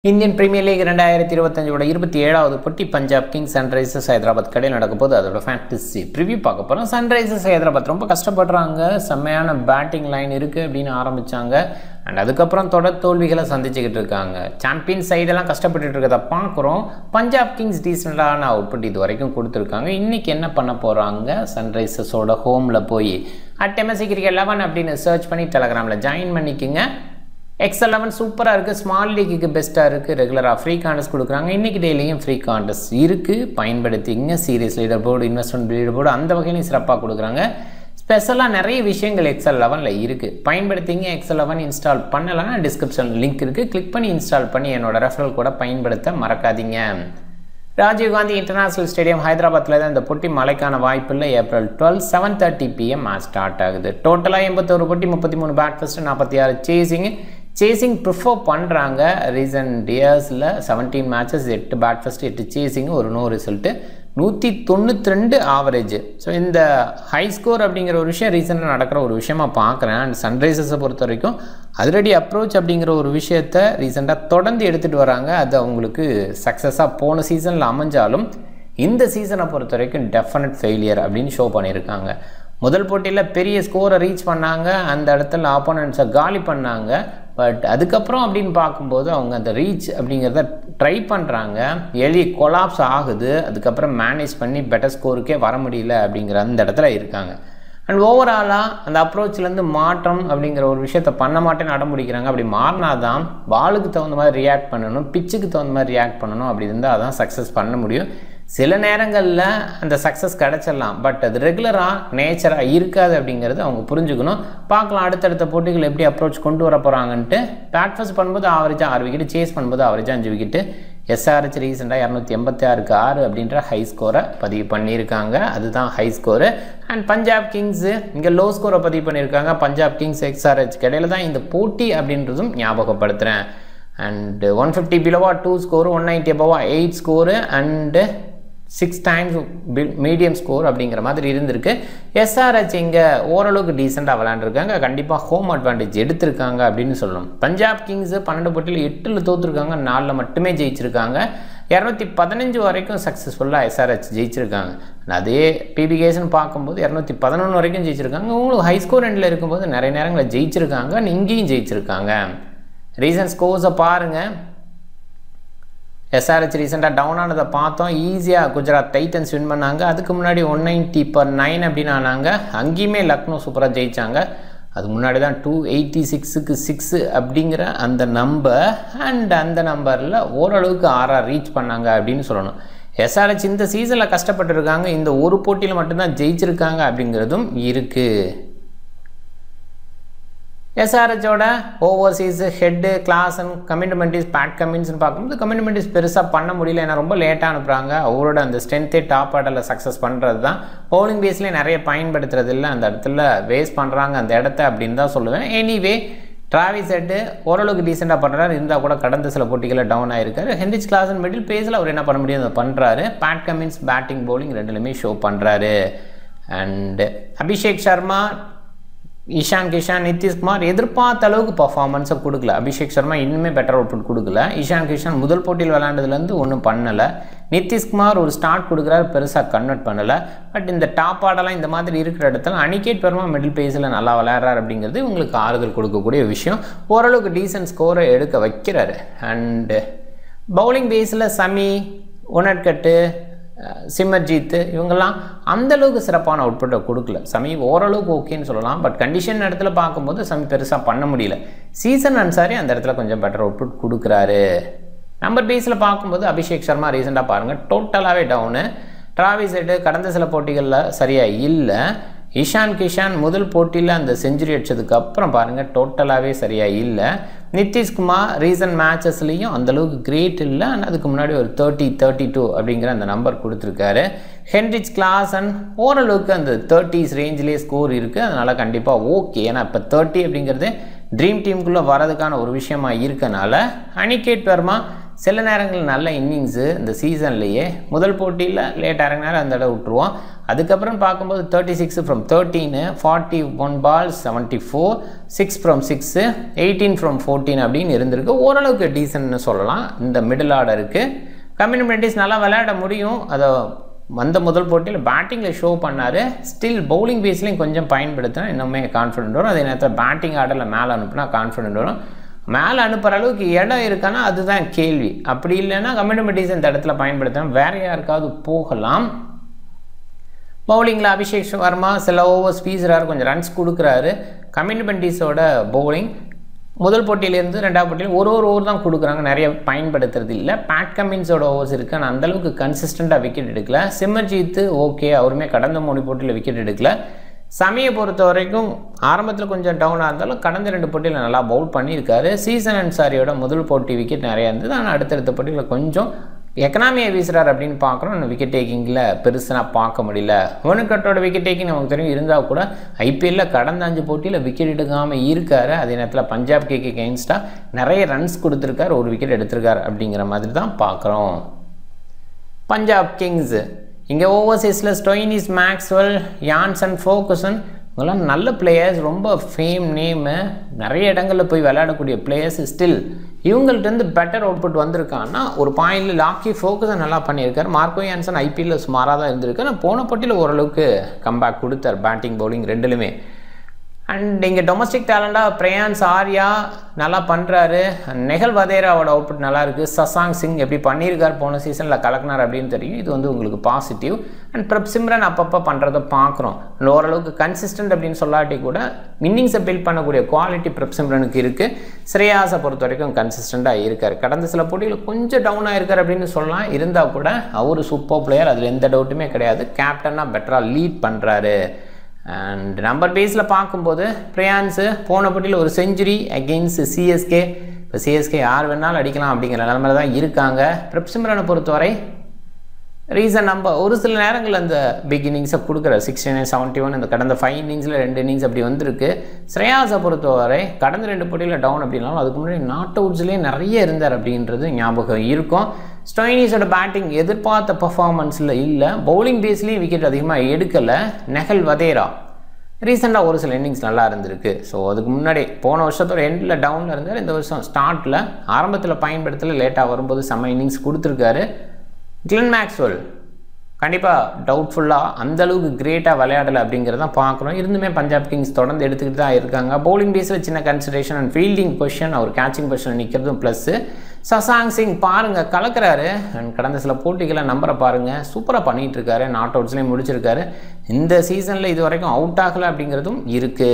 Indian premier league 2025 27வது போட்டி Punjab Kings Sunrisers Hyderabad கடையில் நடக்கும் போது அதோட ஃபேண்டசி ப்ரிவ்யூ பார்க்க போகிறோம். சன்ரைசர்ஸ் ஹைதராபாத் ரொம்ப கஷ்டப்படுறாங்க, செம்மையான பேட்டிங் லைன் இருக்குது அப்படின்னு ஆரம்பித்தாங்க. அண்ட் அதுக்கப்புறம் தொடர் தோல்விகளை சந்திச்சுக்கிட்டு இருக்காங்க. சாம்பியன் சைடெல்லாம் கஷ்டப்பட்டுட்டு இருக்கிறத பார்க்குறோம். பஞ்சாப் கிங்ஸ் டீசெண்டான அவுட்புட் இது வரைக்கும் கொடுத்துருக்காங்க. இன்றைக்கி என்ன பண்ண போகிறாங்க, சன்ரைசர்ஸோட ஹோமில் போய் @MSC Cricket 11 அப்படின்னு சர்ச் பண்ணி டெலகிராமில் ஜாயின் பண்ணிக்கோங்க. XL11 சூப்பராக இருக்குது, ஸ்மால் லீக்குக்கு பெஸ்ட்டாக இருக்குது, ரெகுலராக ஃப்ரீ கான்டெஸ்ட் கொடுக்குறாங்க. இன்றைக்கி டெய்லியும் ஃப்ரீ கான்டெஸ்ட் இருக்குது, பயன்படுத்திங்க. Series leader board, investment leader board அந்த வகையிலையும் சிறப்பாக கொடுக்குறாங்க. ஸ்பெஷலாக நிறைய விஷயங்கள் XL11 இருக்குது, பயன்படுத்திங்க. XL11 இன்ஸ்டால் பண்ணலைன்னா டிஸ்கிரிப்ஷன் லிங்க் இருக்குது, கிளிக் பண்ணி இன்ஸ்டால் பண்ணி என்னோடய ரெஃபரல் கூட பயன்படுத்த மறக்காதீங்க. ராஜீவ்காந்தி இன்டர்நேஷ்னல் ஸ்டேடியம் ஹைதராபாத்தில் தான் இந்த போட்டி. மழைக்கான வாய்ப்பு இல்லை. April 12 7:30 PM மேட்ச் ஸ்டார்ட் ஆகுது. டோட்டலாக 81 போட்டி, 33 பேட் ஃபர்ஸ்ட், 46 சேசிங் ப்ரிஃபர் பண்ணுறாங்க. ரீசன்ட் இயர்ஸில் 17 மேட்சஸ், 8 பேட் ஃபர்ஸ்ட், 8 சேசிங், ஒரு நோ ரிசல்ட்டு, 192 ஆவரேஜ். ஸோ இந்த ஹை ஸ்கோர் அப்படிங்கிற ஒரு விஷயம் ரீசெண்டாக நடக்கிற ஒரு விஷயமா பார்க்குறேன். அண்ட் சன்ரைசர்ஸை பொறுத்த வரைக்கும் அதிரடி அப்ரோச் அப்படிங்கிற ஒரு விஷயத்தை ரீசெண்டாக தொடர்ந்து எடுத்துகிட்டு வராங்க. அது அவங்களுக்கு சக்ஸஸாக போன சீசனில் அமைஞ்சாலும் இந்த சீசனை பொறுத்த வரைக்கும் டெஃபினட் ஃபெயிலியர் அப்படின்னு ஷோ பண்ணியிருக்காங்க. முதல் போட்டியில் பெரிய ஸ்கோரை ரீச் பண்ணாங்க, அந்த இடத்துல ஆப்போனன்ட்ஸை காலி பண்ணாங்க. பட் அதுக்கப்புறம் அப்படின்னு பார்க்கும்போது அவங்க அந்த ரீச் அப்படிங்கிறத ட்ரை பண்ணுறாங்க, எலி கொலாப்ஸ் ஆகுது. அதுக்கப்புறம் மேனேஜ் பண்ணி பெட்டர் ஸ்கோருக்கே வர முடியல அப்படிங்கிற அந்த இடத்துல இருக்காங்க. அண்ட் ஓவராலாக அந்த அப்ரோச்லேருந்து மாற்றம் அப்படிங்கிற ஒரு விஷயத்த பண்ண மாட்டேன்னு அடம்பிடிக்கிறாங்க. அப்படி மாறினா தான் பாலுக்கு தகுந்த மாதிரி ரியாக்ட் பண்ணணும், பிச்சுக்கு தகுந்த மாதிரி ரியாக்ட் பண்ணணும். அப்படி இருந்தால் அதான் சக்ஸஸ் பண்ண முடியும். சில நேரங்களில் அந்த சக்ஸஸ் கிடச்சிடலாம், பட் அது ரெகுலராக நேச்சராக இருக்காது அப்படிங்கிறது அவங்க புரிஞ்சுக்கணும். பார்க்கலாம் அடுத்தடுத்த போட்டிகள் எப்படி அப்ரோச் கொண்டு வர போகிறாங்கன்ட்டு. பேட் ஃபர்ஸ்ட் பண்ணும்போது ஆவரேஜாக 6 விக்கெட்டு, சேஸ் பண்ணும்போது ஆவரேஜாக 5 விக்கெட்டு. SRH ரீசெண்டாக 286க்கு 6 அப்படின்ற ஹை ஸ்கோரை பதிவு பண்ணியிருக்காங்க. அதுதான் high score. And Punjab kings இங்கே லோ ஸ்கோரை பதிவு பண்ணியிருக்காங்க. பஞ்சாப் கிங்ஸ் XRH இடையில தான் இந்த போட்டி அப்படின்றதும் ஞாபகப்படுத்துகிறேன். அண்ட் 150 பிலோவா 2 ஸ்கோரு, 190 அபவா 8 score, and 6 times medium score அப்படிங்கிற மாதிரி இருந்திருக்கு. SRH இங்கே ஓரளவுக்கு டீசெண்டாக விளையாண்டுருக்காங்க. கண்டிப்பாக ஹோம் அட்வான்டேஜ் எடுத்திருக்காங்க அப்படின்னு சொல்லணும். பஞ்சாப் கிங்ஸு 12 போட்டியில் 8 தோற்றுருக்காங்க, 4 மட்டுமே ஜெயிச்சிருக்காங்க. 215 வரைக்கும் சக்ஸஸ்ஃபுல்லாக SRH ஜெயிச்சிருக்காங்க. அதே PBKஸ்ன்னு பார்க்கும்போது 211 வரைக்கும் ஜெயிச்சிருக்காங்க. உங்களுக்கு ஹை ஸ்கோர் எண்டில் இருக்கும்போது நிறைய நேரங்களில் ஜெயிச்சிருக்காங்க, இங்கேயும் ஜெயிச்சிருக்காங்க. ரீசன்ட் ஸ்கோர்ஸை பாருங்கள். SRH ரீசெண்டாக டவுன் ஆனதை பார்த்தோம். ஈஸியாக குஜராத் டைட்டன்ஸ் வின் பண்ணாங்க. அதுக்கு முன்னாடி 190/9 அப்படின்னு ஆனாங்க. அங்கேயுமே லக்னோ சூப்பராக ஜெயித்தாங்க. அது முன்னாடி தான் 286க்கு 6 அப்படிங்கிற அந்த நம்பர். அண்ட் அந்த நம்பரில் ஓரளவுக்கு ரீச் பண்ணாங்க அப்படின்னு சொல்லணும். SRH இந்த சீசனில் கஷ்டப்பட்டுருக்காங்க, இந்த ஒரு போட்டியில் மட்டும்தான் ஜெயிச்சிருக்காங்க அப்படிங்கிறதும் இருக்குது. SRHோட ஓவர்சீஸ் ஹெட்டு கிளாஸ் அண்ட் கமிட்மெண்ட்டிஸ் பேட் கமின்ஸ்னு பார்க்கும்போது கமிட்மெண்ட்டிஸ் பெருசாக பண்ண முடியல, ஏன்னா ரொம்ப லேட்டாக அனுப்புகிறாங்க. அவரோட அந்த ஸ்ட்ரென்த்தே டாப் ஆர்டரில் சக்ஸஸ் பண்ணுறது தான். பவுலிங் பேஸ்லேயே நிறைய பயன்படுத்துறது இல்லை, அந்த இடத்துல வேஸ்ட் பண்ணுறாங்க அந்த இடத்த அப்படின்னு தான் சொல்லுவேன். எனிவே டிராவிஸ் ஹெட்டு ஓரளவுக்கு டீசெண்டாக பண்ணுறாரு, இருந்தால் கூட கடந்த சில போட்டிகளில் டவுன் ஆகிருக்காரு. ஹென்ரிச் கிளாசன் மிடில் பேஸில் அவர் என்ன பண்ண முடியும் அதை பண்ணுறாரு. பேட் கமின்ஸ் பேட்டிங் பவுலிங் ரெண்டுலையுமே ஷோ பண்ணுறாரு. அண்டு அபிஷேக் சர்மா, ஈஷான் கிஷான், நிதிஷ்குமார் எதிர்பார்த்த அளவுக்கு பர்ஃபார்மன்ஸை கொடுக்கல. அபிஷேக் சர்மா இன்னுமே பெட்டர் அவுட்புட் கொடுக்கல. ஈஷான் கிஷான் முதல் போட்டியில் விளையாண்டதுலேருந்து ஒன்றும் பண்ணலை. நிதிஷ்குமார் ஒரு ஸ்டார்ட் கொடுக்குறாரு, பெருசாக கன்வெர்ட் பண்ணலை. பட் இந்த டாப் ஆர்டெல்லாம் இந்த மாதிரி இருக்கிற இடத்துல அனிகேட் பெர்மா மிடில் பேஸில் நல்லா விளையாடுறாரு அப்படிங்கிறது உங்களுக்கு ஆறுதல் கொடுக்கக்கூடிய விஷயம். ஓரளவுக்கு டீசன்ட் ஸ்கோரை எடுக்க வைக்கிறாரு. அண்டு பவுலிங் பேஸில் சமி, உனட்கட்டு, சிமர்ஜித் இவங்கெல்லாம் அந்தளவுக்கு சிறப்பான அவுட்புட்டை கொடுக்கல. சமி ஓரளவுக்கு ஓகேன்னு சொல்லலாம், பட் கண்டிஷன் இடத்துல பார்க்கும்போது சமி பெருசாக பண்ண முடியல. சீசன் அன்சாரி அந்த இடத்துல கொஞ்சம் பெட்டர் அவுட்புட் கொடுக்குறாரு. நம்பர் பேஸில் பார்க்கும்போது அபிஷேக் சர்மா ரீசெண்டாக பாருங்கள் டோட்டலாகவே டவுனு. டிராவிஸ் ஹெட்டு கடந்த சில போட்டிகளில் சரியாக இல்லை. ஈஷான் கிஷான் முதல் போட்டியில் அந்த செஞ்சுரி அடித்ததுக்கு அப்புறம் பாருங்கள் டோட்டலாகவே சரியாக இல்லை. நிதிஷ்குமார் ரீசன்ட் மேட்சஸ்லேயும் அந்தளவுக்கு கிரேட் இல்லை. ஆனால் அதுக்கு முன்னாடி ஒரு 30-32 அப்படிங்கிற அந்த நம்பர் கொடுத்துருக்காரு. ஹென்ரிச் கிளாசன் ஓரளவுக்கு அந்த 30s ரேஞ்சிலே ஸ்கோர் இருக்குது, அதனால் கண்டிப்பாக ஓகே. ஏன்னா இப்போ 30 அப்படிங்கிறது ட்ரீம் டீமுக்குள்ளே வரதுக்கான ஒரு விஷயமா இருக்கனால. அனிகேட் பெர்மா சில நேரங்கள் நல்ல இன்னிங்ஸு இந்த சீசன்லேயே முதல் போட்டியில் லேட் இறங்கினாலும் அந்த இடம் விட்டுருவோம். அதுக்கப்புறம் பார்க்கும்போது 36 from 13, 41 balls 74, 6 from 6, 18 from 14 அப்படின்னு இருந்திருக்கு. ஓரளவுக்கு டீசன்ட்னு சொல்லலாம். இந்த மிடில் ஆர்டருக்கு கம்யூனிட்டிஸ் நல்லா விளையாட முடியும். அதை வந்த முதல் போட்டியில் பேட்டிங்கில் ஷோ பண்ணார். ஸ்டில் பவுலிங் பேஸ்லையும் கொஞ்சம் பயன்படுத்தினா இன்னுமே கான்ஃபிடென்ட் வரும். அதே நேரத்தில் பேட்டிங் ஆர்டரில் மேலே அனுப்புனா கான்ஃபிடென்ட் வரும். மேலே அனுப்புகிற அளவுக்கு இடம் இருக்கானா அதுதான் கேள்வி. அப்படி இல்லைன்னா கம்யூனிட்டிஸ் இந்த இடத்துல பயன்படுத்தினா வேறு யாருக்காவது போகலாம். பவுலிங்கில் அபிஷேக் வர்மா சில ஓவர்ஸ் வீசுறாரு, கொஞ்சம் ரன்ஸ் கொடுக்குறாரு. கம்யூனிட்டிஸோட பவுலிங் முதல் போட்டியிலேருந்து ரெண்டாவது போட்டியில் ஒரு ஓவர் தான் கொடுக்குறாங்க, நிறைய பயன்படுத்துறது இல்லை. பேட் கமின்ஸோட ஓவர்ஸ் இருக்குது, ஆனால் அந்தளவுக்கு கன்சிஸ்டண்ட்டாக விக்கெட் எடுக்கல. சிமர்ஜித் ஓகே, அவருமே கடந்த 3 போட்டியில் விக்கெட் எடுக்கல. சமியை பொறுத்த வரைக்கும் ஆரம்பத்தில் கொஞ்சம் டவுனாக இருந்தாலும் கடந்த 2 போட்டியில் நல்லா பவுல் பண்ணியிருக்காரு. சீசன் அன்சாரியோட முதல் போட்டி விக்கெட் நிறையா இருந்தது, ஆனால் அடுத்தடுத்த போட்டியில் கொஞ்சம் எக்கனாமியை வீசுகிறார் அப்படின்னு பார்க்குறோம். இன்னும் விக்கெட் டேக்கிங்கில் பெருசாக பார்க்க முடியல. ஹோனுக்கட்டோட விக்கெட் டேக்கிங் நமக்கு தெரியும், இருந்தால் கூட ஐபிஎல்லில் கடந்த 5 போட்டியில் விக்கெட் எடுக்காமல் இருக்கார். அதே நேரத்தில் பஞ்சாப் கேக்கு அகெயின்ஸ்டாக நிறைய ரன்ஸ் கொடுத்துருக்கார், ஒரு விக்கெட் எடுத்திருக்கார் அப்படிங்கிற மாதிரி தான் பார்க்குறோம். பஞ்சாப் கிங்ஸு இங்கே ஓவர்சீஸில் ஸ்டோயினிஸ், மேக்ஸ்வெல், யான்சன், ஃபோகசன் இவங்கெல்லாம் நல்ல பிளேயர்ஸ், ரொம்ப ஃபேம் நேமு, நிறைய இடங்களில் போய் விளையாடக்கூடிய பிளேயர்ஸ். ஸ்டில் இவங்கள்ட்டேருந்து பெட்டர் அவுட்புட் வந்திருக்காங்கன்னா ஒரு பாயிண்டில் லாக்கி ஃபோகஸை நல்லா பண்ணியிருக்கார். மார்க்கோ யான்சன் ஐபிஎல்லில் சுமாராக தான் இருந்திருக்கு, ஆனால் போன போட்டியில் ஓரளவுக்கு கம்பேக் கொடுத்தார் பேட்டிங் பவுலிங் ரெண்டுலுமே. அண்ட் இங்கே டொமஸ்டிக் டேலண்டாக பிரயான்ஸ் ஆர்யா நல்லா பண்ணுறாரு. நெகல் வதேராவோட அவுட்புட் நல்லா இருக்குது. சசாங் சிங் எப்படி பண்ணியிருக்கார், போன சீசனில் கலக்கினார் அப்படின்னு தெரியும். இது வந்து உங்களுக்கு பாசிட்டிவ். அண்ட் பிரப் சிம்ரன் அப்பப்போ பண்ணுறதை பார்க்குறோம். ஓரளவுக்கு கன்சிஸ்டன்ட் அப்படின்னு சொல்லாட்டி கூட இன்னிங்ஸை பில்ட் பண்ணக்கூடிய குவாலிட்டி பிரப் சிம்ரனுக்கு இருக்குது. ஸ்ரேயாஸை பொறுத்த வரைக்கும் கன்சிஸ்டண்ட்டாக இருக்கார். கடந்த சில போட்டியில் கொஞ்சம் டவுனாக இருக்கார் அப்படின்னு சொல்லலாம். இருந்தால் கூட அவர் சூப்பர் பிளேயர், அதில் எந்த டவுட்டுமே கிடையாது. கேப்டனாக பெட்டராக லீட் பண்ணுறாரு. அண்ட் நம்பர் பேஸில் பார்க்கும்போது பிரியான்ஸு போன போட்டியில் ஒரு செஞ்சுரி அகெயின்ஸ்ட் சிஎஸ்கே. இப்போ சிஎஸ்கே யார் வேணாலும் அடிக்கலாம் அப்படிங்கிற நிலமையில தான் இருக்காங்க. பிரப் சிம்ரனை பொறுத்தவரை ரீசன் ஒரு சில நேரங்கள் அந்த பிக் இன்னிங்ஸை கொடுக்குற 69, 71 இந்த கடந்த 5 இன்னிங்ஸில் 2 இன்னிங்ஸ் அப்படி வந்திருக்கு. ஸ்ரேயாஸை பொறுத்தவரை கடந்த 2 போட்டியில் டவுன் அப்படின்னாலும் அதுக்கு முன்னாடி நாட் அவுட்ஸ்லேயே நிறைய இருந்தார் அப்படின்றது ஞாபகம் இருக்கும். ஸ்டோயினிஸோட பேட்டிங் எதிர்பார்த்த பர்ஃபார்மன்ஸில் இல்லை. பவுலிங் பேஸ்லேயும் விக்கெட் அதிகமாக எடுக்கலை. நெகல் வதேரா ரீசெண்டாக ஒரு சில இன்னிங்ஸ் நல்லா இருந்திருக்கு. ஸோ அதுக்கு முன்னாடி போன வருஷத்தோட எண்டில் டவுனில் இருந்தார். இந்த வருஷம் ஸ்டார்ட்டில் ஆரம்பத்தில் பயன்படுத்தல, லேட்டாக வரும்போது செம்ம இன்னிங்ஸ் கொடுத்துருக்காரு. கிளென் மேக்ஸ்வெல் கண்டிப்பாக டவுட்ஃபுல்லாக அந்தளவுக்கு கிரேட்டாக விளையாடலை அப்படிங்கிறதான் பார்க்குறோம். இருந்துமே பஞ்சாப் கிங்ஸ் தொடர்ந்து எடுத்துக்கிட்டு தான் இருக்காங்க. பவுலிங் பேஸில் சின்ன கன்சிடரேஷன் அண்ட் ஃபீல்டிங் பொசிஷன், அவர் கேச்சிங் பொசிஷன் நிற்கிறதும் ப்ளஸ்ஸு. சசாங் சிங் பாருங்கள் கலக்கிறாரு. அண்ட் கடந்த சில போட்டிகளை நம்பரை பாருங்கள், சூப்பராக பண்ணிகிட்ருக்காரு. நாட் அவுட்ஸ்லேயும் முடிச்சிருக்காரு. இந்த சீசனில் இது வரைக்கும் அவுட் ஆகலை அப்படிங்கிறதும் இருக்குது.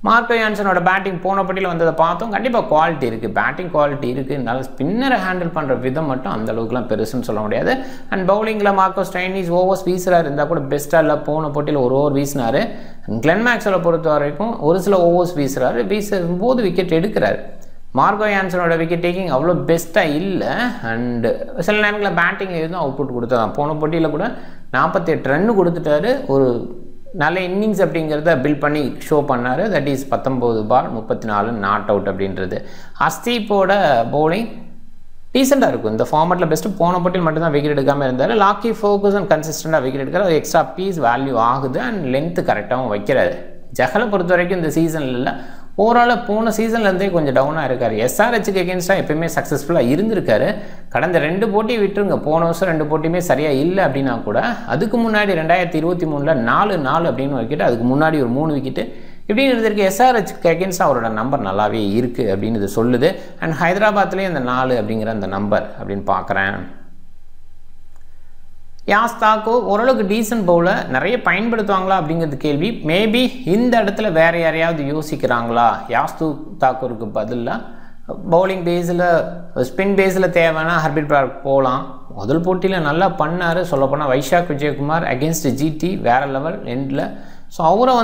மார்க்கோ யான்சனோட பேட்டிங் போன போட்டியில் வந்ததை பார்த்தோம். கண்டிப்பாக குவாலிட்டி இருக்குது, பேட்டிங் குவாலிட்டி இருக்குது. இருந்தாலும் ஸ்பின்னரை ஹேண்டில் பண்ணுற விதம் மட்டும் அந்த அளவுக்குலாம் பெருசுன்னு சொல்ல முடியாது. அண்ட் பவுலிங்கில் மார்க்கோ ஸ்டோயினிஸ் ஓவர்ஸ் வீசுறாரு, இருந்தால் கூட பெஸ்ட்டாக இல்லை. போன போட்டியில் ஒரு ஓவர் வீசினார். கிளென் மேக்ஸ்வெலை பொறுத்த வரைக்கும் ஒரு சில ஓவர்ஸ் வீசுறாரு, வீசும்போது விக்கெட் எடுக்கிறாரு. மார்க்கோ யான்சனோட விக்கெட் டேக்கிங் அவ்வளோ பெஸ்ட்டாக இல்லை. அண்டு சில நேரங்களில் பேட்டிங் எதுவும் அவுட்புட் கொடுத்ததான். போன போட்டியில் கூட 48 ரன் கொடுத்துட்டாரு. ஒரு நல்ல இன்னிங்ஸ் அப்படிங்கிறத பில்ட் பண்ணி ஷோ பண்ணார். That is 19 ball 34 not out அப்படின்றது. ஹர்ஷ்தீப்போட பவுலிங் டீசெண்டாக இருக்கும். இந்த ஃபார்மேட்டில் பெஸ்ட்டு போன போட்டியில் மட்டும்தான் விக்கெட் எடுக்காமல் இருந்தார். லாக்கி ஃபோகசன் கன்சிஸ்டண்ட்டாக விக்கெட் எடுக்கிறார். அது எக்ஸ்ட்ரா பீஸ் வேல்யூ ஆகுது. அண்ட் லென்த்து கரெக்டாகவும் வைக்கிறாரு. ஜஹலை பொறுத்த வரைக்கும் இந்த சீசனில் இல்லை, ஓவராலாக போன சீசன்லேருந்தே கொஞ்சம் டவுனாக இருக்கார். எஸ்ஆர்ஹெச்சுக்கு எகென்ஸ்டாக எப்பயுமே சக்ஸஸ்ஃபுல்லாக இருந்திருக்காரு. கடந்த 2 போட்டி விட்டுருங்க, போன வருஷம் 2 போட்டியுமே சரியாக இல்லை அப்படின்னா கூட அதுக்கு முன்னாடி 2023 4 அப்படின்னு விக்கெட்டு, அதுக்கு முன்னாடி ஒரு 3 விக்கெட்டு இப்படின்னு இருந்திருக்கு. எஸ்ஆர்ஹெச்சுக்கு எகென்ஸ்டாக அவரோட நம்பர் நல்லாவே இருக்குது அப்படின்னு இது சொல்லுது. அண்ட் ஹைதராபாத்லேயும் அந்த 4 அப்படிங்கிற அந்த நம்பர் அப்படின்னு பார்க்குறேன். யாஸ் தாக்கூர் ஓரளவுக்கு டீசன்ட் பவுலர், நிறைய பயன்படுத்துவாங்களா அப்படிங்கிறது கேள்வி. மேபி இந்த இடத்துல வேறு யாரையாவது யோசிக்கிறாங்களா யாஸ் தாக்கூருக்கு பதிலாக பவுலிங் பேஸில் ஸ்பின் பேஸில் தேவைன்னா ஹர்பிட் பிராட் போகலாம். முதல் போட்டியில் நல்லா பண்ணார். சொல்லப்போனால் வைஷாக் விஜயகுமார் அகென்ஸ்ட் ஜிடி வேறு லெவல் எண்டில். ஸோ அவரை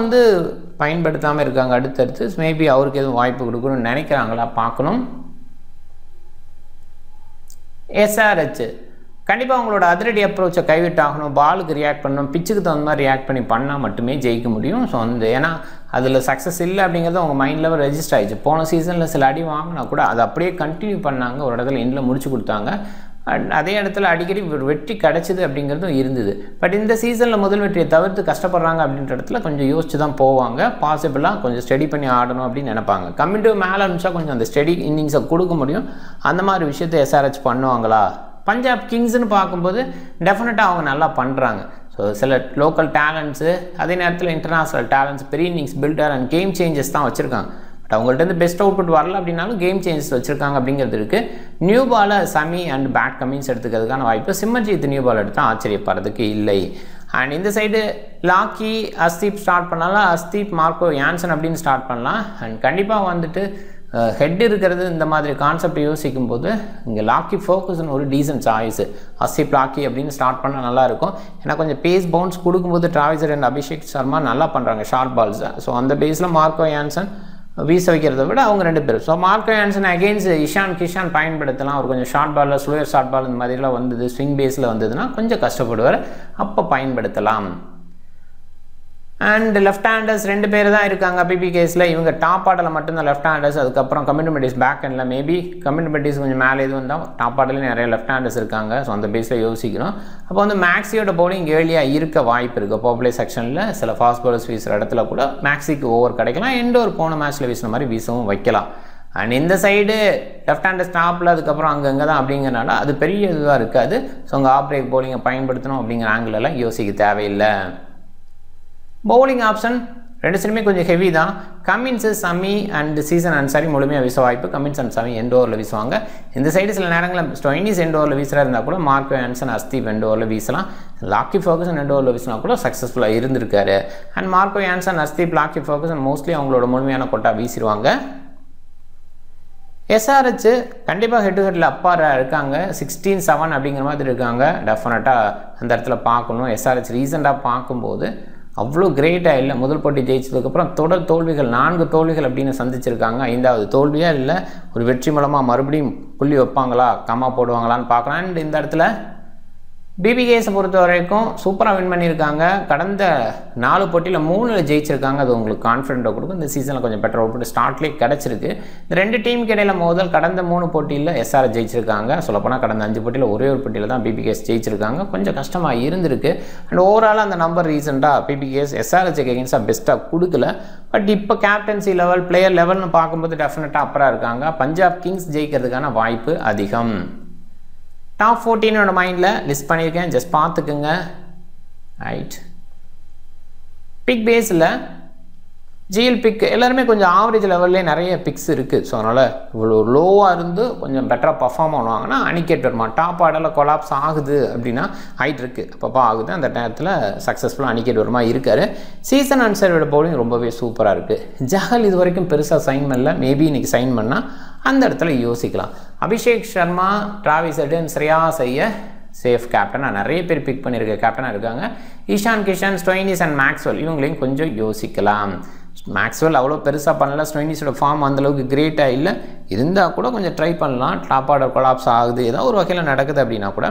பயன்படுத்தாமல் இருக்காங்க. அடுத்தடுத்து மேபி அவருக்கு எதுவும் வாய்ப்பு கொடுக்கணும்னு நினைக்கிறாங்களா பார்க்கணும். எஸ்ஆர்ஹெச் கண்டிப்பாக அவங்களோட அதிரடி அப்ரோச்சை கைவிட்டாகணும், பாலுக்கு ரியாக்ட் பண்ணணும், பிச்சுக்கு தகுந்த மாதிரி ரியாக்ட் பண்ணி பண்ணால் மட்டுமே ஜெயிக்க முடியும். ஸோ ஏன்னா அதில் சக்ஸஸ் இல்லை அப்படிங்கிறது அவங்க மைண்ட் லெவல் ரெஜிஸ்டர் ஆகிடுச்சு. போன சீசனில் சில அடி வாங்கினா கூட அதை அப்படியே கண்டினியூ பண்ணாங்க, ஒரு இடத்துல எண்டில் முடிச்சு கொடுத்தாங்க. அதே இடத்துல அடிக்கடி வெற்றி கிடச்சிது அப்படிங்கிறதும் இருந்தது. பட் இந்த சீசனில் முதல் வெற்றியை தவிர்த்து கஷ்டப்படுறாங்க அப்படின்ற இடத்துல கொஞ்சம் யோசிச்சு தான் போவாங்க. பாசிபிளாக கொஞ்சம் ஸ்டடி பண்ணி ஆடணும் அப்படின்னு நினைப்பாங்க. கம்மிட்டு மேலே இருந்துச்சா கொஞ்சம் அந்த ஸ்டடி இன்னிங்ஸை கொடுக்க முடியும். அந்த மாதிரி விஷயத்தை எஸ்ஆர்ஹெச் பண்ணுவாங்களா? பஞ்சாப் கிங்ஸ்னு பார்க்கும்போது டெஃபினட்டாக அவங்க நல்லா பண்ணுறாங்க. ஸோ சில லோக்கல் டேலண்ட்ஸு, அதே நேரத்தில் இன்டர்நேஷ்னல் டேலண்ட்ஸ், பெரிய innings filter and game changes தான் வச்சுருக்காங்க. பட் அவங்கள்ட்ட பெஸ்ட் அவுட்புட் வரல அப்படின்னாலும் கேம் சேஞ்சஸ் வச்சுருக்காங்க அப்படிங்கிறது இருக்குது. நியூ பாலை சமி அண்ட் பேட் கமின்ஸ் எடுத்துக்கிறதுக்கான வாய்ப்பு. சிம்மர்ஜித் நியூ பால் எடுத்தால் ஆச்சரியப்படுறதுக்கு இல்லை. அண்ட் இந்த சைடு லாக்கி அஸ்தீப் ஸ்டார்ட் பண்ணலாம், அஸ்தீப் மார்க்கோ யான்சன் அப்படின்னு ஸ்டார்ட் பண்ணலாம். அண்ட் கண்டிப்பாக வந்துட்டு ஹெட் இருக்கிறது இந்த மாதிரி கான்செப்ட் யோசிக்கும் போது இங்கே லாக்கி ஃபோக்கஸ்னு ஒரு டீசன்ட் சாய்ஸு. அஸ்தீப் லாக்கி அப்படின்னு ஸ்டார்ட் பண்ணால் நல்லாயிருக்கும். ஏன்னா கொஞ்சம் பேஸ் பவுன்ஸ் கொடுக்கும்போது டிராவிஸ் அண்ட் அபிஷேக் சர்மா நல்லா பண்ணுறாங்க ஷார்ட் பால்ஸை. ஸோ அந்த பேஸில் மார்க்கோ யான்சன் வீச வைக்கிறத விட அவங்க ரெண்டு பேரும். So Marco Jansen against Ishan Kishan பயன்படுத்தலாம். அவர் கொஞ்சம் ஷார்ட் பாலில் ஸ்லோயர் ஷார்ட் பால் இந்த மாதிரிலாம் வந்தது, ஸ்விங் பேஸில் வந்ததுன்னா கொஞ்சம் கஷ்டப்படுவார், அப்போ பயன்படுத்தலாம். அண்ட் லெஃப்ட் ஹேண்டர்ஸ் ரெண்டு பேர் தான் இருக்காங்க பிபிகேஸில். இவங்க டாப் ஆர்டரில் மட்டும்தான் லெஃப்ட் ஹேண்டர்ஸ். அதுக்கப்புறம் கம்யூனிட்டிஸ் பேக் ஹேண்டில் மேபி கம்யூனிட்டிஸ் கொஞ்சம் மேலே எதுவும் வந்தால் டாப் ஆர்டரில் நிறைய லெஃப்ட் ஹேண்டர்ஸ் இருக்காங்க. ஸோ அந்த பேஸில் யோசிக்கணும். அப்போ வந்து மேக்ஸியோட பவுலிங் ஏர்லியாக இருக்க வாய்ப்பு இருக்குது. பாப்புலர் செக்ஷனில் சில ஃபாஸ்ட் பாலர்ஸ் வீசுகிற இடத்துல கூட மேக்ஸிக்கு ஓவர் கிடைக்கலாம். எண்டோர் போன மேட்ச்சில் வீசின மாதிரி வீசவும் வைக்கலாம். அண்ட் இந்த சைடு லெஃப்ட் ஹேண்டர் ஸ்டாப்பில் அதுக்கப்புறம் அங்கங்கே தான் அப்படிங்கிறனால அது பெரிய இதுவாக இருக்காது. ஸோ அங்கே ஆஃப் பிரேக் பவுலிங்கை பயன்படுத்தணும் அப்படிங்கிற ஆங்கிலெல்லாம் யோசிக்க தேவையில்லை. பவுலிங் ஆப்ஷன் ரெண்டு சைடுமே கொஞ்சம் ஹெவி தான். கமின்ஸு சமி அண்ட் சீசன் அன்சாரி முழுமையாக வீச வாய்ப்பு. கமின்ஸ் அண்ட் சமி எண்ட் ஓவரில் வீசுவாங்க. இந்த சைடு சில நேரங்களில் ஸ்டோயினிஸ் எண்ட் ஓவரில் வீசுகிறா இருந்தால் கூட மார்க்கோ யான்சன் அஸ்தீப் எண்ட் ஓவரில் வீசலாம். லாக்கி ஃபோகசன் எண்ட் ஓவரில் வீசினா கூட சக்ஸஸ்ஃபுல்லாக இருந்திருக்காரு. And Marco Jansen Arshdeep Lockie Ferguson mostly அவங்களோட முழுமையான கொட்டா வீசிடுவாங்க. எஸ்ஆர்ஹெச் கண்டிப்பாக ஹெட் டு ஹெட்டில் அப்பாராக இருக்காங்க. 16-7 அப்படிங்கிற மாதிரி இருக்காங்க. டெஃபினட்டாக அந்த இடத்துல பார்க்கணும். எஸ்ஆர்ஹெச் ரீசெண்டாக பார்க்கும்போது அவ்வளோ கிரேட்டாக இல்லை. முதல் போட்டி ஜெயிச்சதுக்கப்புறம் தொடர் தோல்விகள் 4 தோல்விகள் அப்படின்னு சந்திச்சிருக்காங்க. 5வது தோல்வியாக இல்லை, ஒரு வெற்றி மூலமாக மறுபடியும் புள்ளி வைப்பாங்களா, கம்மா போடுவாங்களான்னு பார்க்கலாம். அண்ட் இந்த இடத்துல பிபிகேஸை பொறுத்த வரைக்கும் சூப்பராக வின் பண்ணியிருக்காங்க. கடந்த 4 போட்டியில் 3 ஜெயிச்சிருக்காங்க. அது உங்களுக்கு கான்ஃபிடென்ட்டாக கொடுக்கும். இந்த சீசனில் கொஞ்சம் பெட்டர் அவுட்புட் ஸ்டார்ட்லேயே கிடச்சிருக்கு. இந்த 2 டீமுக்கு இடையில மோதல் கடந்த 3 போட்டியில் எஸ்ஆர்ஹெச் ஜெயிச்சிருக்காங்க. சொல்லப்போனால் கடந்த 5 போட்டியில் ஒரே ஒரு போட்டியில் தான் பிபிகேஸ் ஜெயிச்சிருக்காங்க. கொஞ்சம் கஷ்டமாக இருந்திருக்கு. அண்ட் ஓவரால் அந்த நம்பர் ரீசெண்டாக பிபிகேஸ் எஸ்ஆர்ஹெச் எகெயின்ஸ்டாக பெஸ்ட்டாக கொடுக்கல. பட் இப்போ கேப்டன்சி லெவல், பிளேயர் லெவல்னு பார்க்கும்போது டெஃபினட்டாக அப்புறம் இருக்காங்க. பஞ்சாப் கிங்ஸ் ஜெயிக்கிறதுக்கான வாய்ப்பு அதிகம். டாப் 14 மைண்டில் லிஸ்ட் பண்ணியிருக்கேன், ஜஸ்ட் பார்த்துக்குங்க. ரைட், பிக் பேஸில் ஜிஎல் பிக் எல்லாருமே கொஞ்சம் ஆவரேஜ் லெவல்லே நிறைய பிக்ஸ் இருக்குது. ஸோ அதனால் இவ்வளோ லோவாக இருந்து கொஞ்சம் பெட்டராக பர்ஃபார்ம் பண்ணுவாங்கன்னா அனிகேட் வருமா. டாப் ஆர்டரில் கொலாப்ஸ் ஆகுது அப்படின்னா ஹைட் இருக்குது, அப்பப்போ ஆகுது, அந்த நேரத்தில் சக்ஸஸ்ஃபுல்லாக அனிகேட் வருமா இருக்கார். சீசன் அன்சரோட பவுலிங் ரொம்பவே சூப்பராக இருக்குது. ஜஹல் இது வரைக்கும் பெருசாக சைன் பண்ணல, மேபி இன்றைக்கி சைன் பண்ணால் அந்த இடத்துல யோசிக்கலாம். Abhishek Sharma, Travis Head, Shreyas Iyer safe கேப்டனாக நிறைய பேர் பிக் பண்ணியிருக்க கேப்டனாக இருக்காங்க. Ishan Kishan, Stoinis and Maxwell இவங்களையும் கொஞ்சம் யோசிக்கலாம். மேக்ஸ்வெல் அவ்வளோ பெருசாக பண்ணல, ஸ்டோயினிஸோட ஃபார்ம் அந்தளவுக்கு கிரேட்டாக இல்லை, இருந்தால் கூட கொஞ்சம் ட்ரை பண்ணலாம். டாப் ஆர்டர் கொலாப்ஸ் ஆகுது, ஏதோ ஒரு வகையில் நடக்குது அப்படின்னா கூட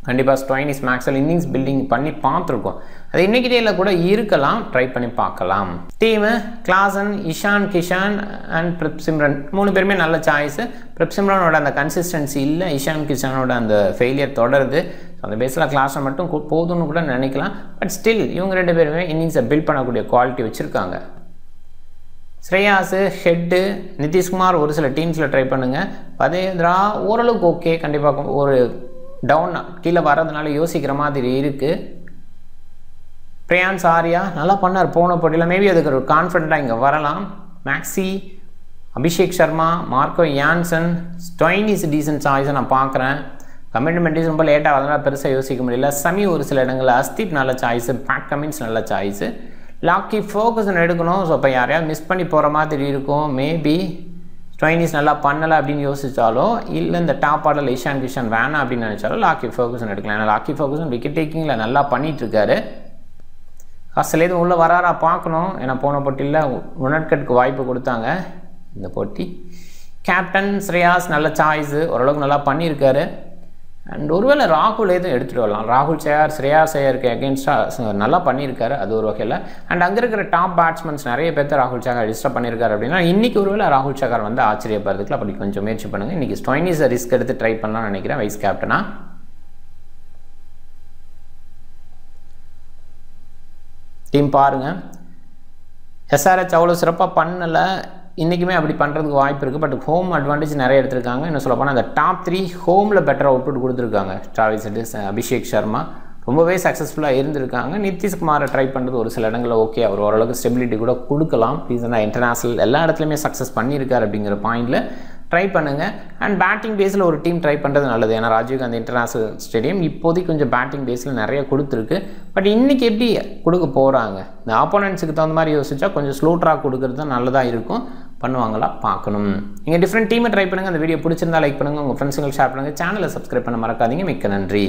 கண்டிப்பாக ஸ்டோயினிஸ் மேக்ஸ்வெல் இன்னிங்ஸ் பில்டிங் பண்ணி பார்த்துருக்கோம். அது இன்றைக்கி டேயில் கூட இருக்கலாம், ட்ரை பண்ணி பார்க்கலாம். Team Klaasen, Ishan Kishan and பிரிப் சிம்ரன் 3 பேருமே நல்ல சாய்ஸு. பிரிப் சிம்ரனோட அந்த கன்சிஸ்டன்சி இல்லை, இஷான் கிஷானோட அந்த ஃபெயிலியர் தொடருது. அந்த பேஸில் கிளாஸை மட்டும் போதும்னு கூட நினைக்கலாம். பட் ஸ்டில் இவங்க 2 பேருமே இன்னிங்ஸை பில்ட் பண்ணக்கூடிய குவாலிட்டி வச்சுருக்காங்க. ஸ்ரேயாஸு, ஹெட்டு, நிதிஷ்குமார் ஒரு சில டீம்ஸில் ட்ரை பண்ணுங்கள். பதேந்திரா ஓரளவுக்கு ஓகே, கண்டிப்பாக ஒரு டவுன் கீழே வர்றதுனால யோசிக்கிற மாதிரி இருக்குது. பிரியான்ஸ் ஆர்யா நல்லா பண்ணார் போன போட்டியில், மேபி அதுக்கு ஒரு கான்ஃபிடென்ட்டாக இங்கே வரலாம். Maxi, Abhishek Sharma, Marco Jansen, Stoinis decent சாய்ஸை நான் பார்க்குறேன். கமிட்மெண்ட்ஸ் ரொம்ப லேட்டாக வரதுனால பெருசாக யோசிக்க முடியல. சமி ஒரு சில இடங்களில், அஸ்தீப் நல்ல சாய்ஸு, பேட் கமின்ஸ் நல்ல சாய்ஸு. லாக்கி ஃபோக்கஸ் எடுக்கணும். ஸோ இப்போ யாரையாவது மிஸ் பண்ணி போகிற மாதிரி இருக்கும். மேபி ஸ்டோயினிஸ் நல்லா பண்ணலை அப்படின்னு யோசித்தாலோ, இல்லை இந்த டாப் ஆர்டரில் இஷான் கிஷான் வேணாம் அப்படின்னு நினச்சாலும் லாக்கி ஃபோக்கஸன் எடுக்கலாம். ஏன்னா லாக்கி ஃபோக்கஸன் விக்கெட் டேக்கிங்கில் நல்லா பண்ணிகிட்ருக்காரு. ஃபஸ்ட்லேருந்து உள்ளே வராரா பார்க்கணும். ஏன்னா போன போட்டியில் உணர்கட்டுக்கு வாய்ப்பு கொடுத்தாங்க. இந்த போட்டி கேப்டன் ஸ்ரேயாஸ் நல்ல சாய்ஸு, ஓரளவுக்கு நல்லா பண்ணியிருக்காரு. அண்ட் ஒருவேளை ராகுல் எதுவும் எடுத்துகிட்டு வரலாம். ராகுல் சேர் ஸ்ரேயாஸ் ஐயருக்கு அகேன்ஸ்டாக நல்லா பண்ணியிருக்காரு அது ஒரு வகையில். அண்ட் அங்கே இருக்கிற டாப் பேட்ஸ்மேன்ஸ் நிறைய பேர்த்து ராகுல் சேகர் டிஸ்டர்ப் பண்ணியிருக்காரு அப்படின்னா இன்றைக்கி ஒருவேளை ராகுல் சேகர் வந்து ஆச்சரியப்படுறதுக்கு அப்படி கொஞ்சம் முயற்சி பண்ணுங்கள். இன்றைக்கி ஸ்டோயினிஸை ரிஸ்க் எடுத்து ட்ரை பண்ணலாம்னு நினைக்கிறேன் வைஸ் கேப்டனா. டீம் பாருங்கள், SRH அவ்வளோ சிறப்பாக பண்ணலை, இன்றைக்குமே அப்படி பண்ணுறதுக்கு வாய்ப்பு இருக்குது. பட் ஹோம் அட்வான்டேஜ் நிறைய எடுத்திருக்காங்க. இன்னும் சொல்ல போனால் அந்த டாப் 3 ஹோமில் பெட்டர் அவுட்புட் கொடுத்துருக்காங்க. டிராவிஸ் ஹெட், அபிஷேக் சர்மா ரொம்பவே சக்ஸஸ்ஃபுல்லாக இருந்திருக்காங்க. நிதிஷ்குமாரை ட்ரை பண்ணுறது ஒரு சில இடங்களில் ஓகே, அவர் ஓரளவுக்கு ஸ்டெபிலிட்டி கூட கொடுக்கலாம். ரீசனாக இன்டர்நேஷ்னல் எல்லா இடத்துலையுமே சக்ஸஸ் பண்ணியிருக்காரு அப்படிங்கிற பாயிண்டில் ட்ரை பண்ணுங்கள். அண்ட் பேட்டிங் பேஸில் ஒரு டீம் ட்ரை பண்ணுறது நல்லது. ஏன்னா ராஜீவ்காந்தி இன்டர்நேஷ்னல் ஸ்டேடியம் இப்போதைக்கு கொஞ்சம் பேட்டிங் பேஸில் நிறைய கொடுத்துருக்கு. பட் இன்றைக்கி எப்படி கொடுக்க போகிறாங்க, இந்த ஆப்போனன்ட்ஸுக்கு தகுந்த மாதிரி யோசிச்சா கொஞ்சம் ஸ்லோ ட்ராக் கொடுக்குறது தான் நல்லதாக இருக்கும். பண்ணுவாங்களா பார்க்கணும். நீங்கள் டிஃப்ரெண்ட் டீமை ட்ரை பண்ணுங்கள். அந்த வீடியோ பிடிச்சிருந்தா லைக் பண்ணுங்கள், உங்கள் ஃப்ரெண்ட்ஸுங்களுக்கு ஷேர் பண்ணுங்கள், சேனலை சப்ஸ்கிரைப் பண்ண மறக்காதீங்க. மிக்க நன்றி.